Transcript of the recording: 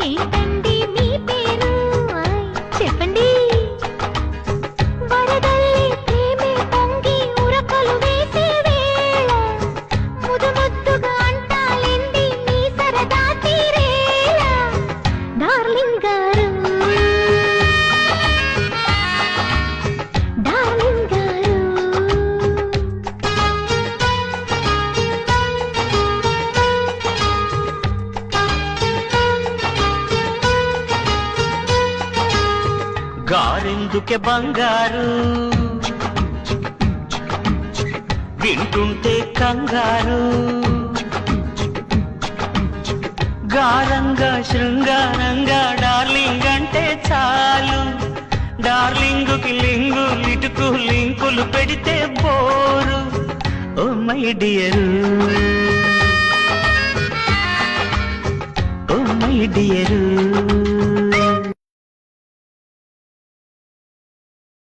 ఏంటండి మీ పేరు చెప్పండి. వరదల్లి ప్రేమే పొంగి ఉరకలు వేసే వేళ ముదు ముద్దుగా అంటాలేంది మీ సరదా తీరేలా డార్లింగ్ గారు డార్లింగ్ గారు. గారెందుకే బంగారు వింటుంటే కంగారు గారంగా శృంగారంగా డార్లింగ్ అంటే చాలు డార్లింగుకి లింగు లిటుకు లింకులు పెడితే bore oh my dear oh my dear